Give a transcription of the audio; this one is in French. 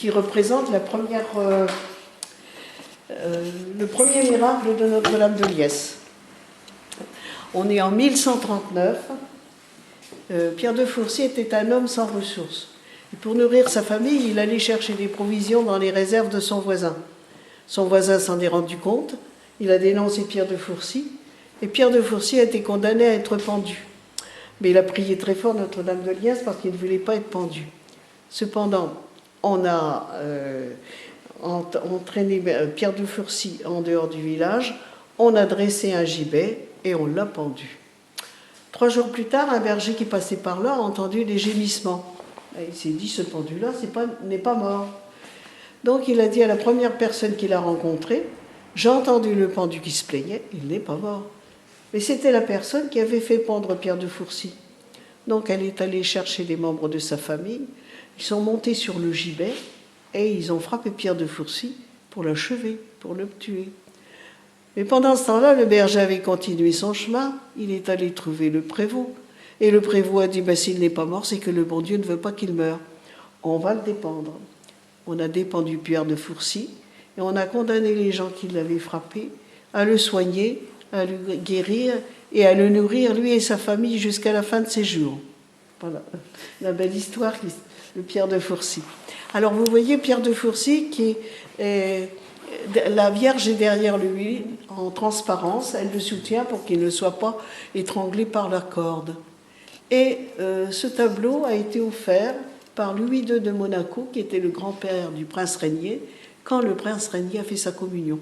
qui représente le premier miracle de Notre-Dame de Liesse. On est en 1139. Pierre de Fourcy était un homme sans ressources. Et pour nourrir sa famille, il allait chercher des provisions dans les réserves de son voisin. Son voisin s'en est rendu compte, il a dénoncé Pierre de Fourcy, et Pierre de Fourcy a été condamné à être pendu. Mais il a prié très fort Notre-Dame de Liesse parce qu'il ne voulait pas être pendu. Cependant, on a entraîné Pierre de Fourcy en dehors du village, on a dressé un gibet et on l'a pendu. 3 jours plus tard, un berger qui passait par là a entendu des gémissements. Et il s'est dit, ce pendu-là n'est pas mort. Donc il a dit à la première personne qu'il a rencontrée, j'ai entendu le pendu qui se plaignait, il n'est pas mort. Mais c'était la personne qui avait fait pendre Pierre de Fourcy. Donc elle est allée chercher des membres de sa famille, ils sont montés sur le gibet et ils ont frappé Pierre de Fourcy pour l'achever, pour le tuer. Mais pendant ce temps-là, le berger avait continué son chemin, il est allé trouver le prévôt. Et le prévôt a dit, s'il n'est pas mort, c'est que le bon Dieu ne veut pas qu'il meure. On va le dépendre. On a dépendu Pierre de Fourcy et on a condamné les gens qui l'avaient frappé à le soigner, à le guérir et à le nourrir, lui et sa famille, jusqu'à la fin de ses jours. Voilà, la belle histoire de Pierre de Fourcy. Alors vous voyez Pierre de Fourcy qui est... La Vierge est derrière lui en transparence, elle le soutient pour qu'il ne soit pas étranglé par la corde. Et ce tableau a été offert par Louis II de Monaco, qui était le grand-père du prince Régnier, quand le prince Régnier a fait sa communion.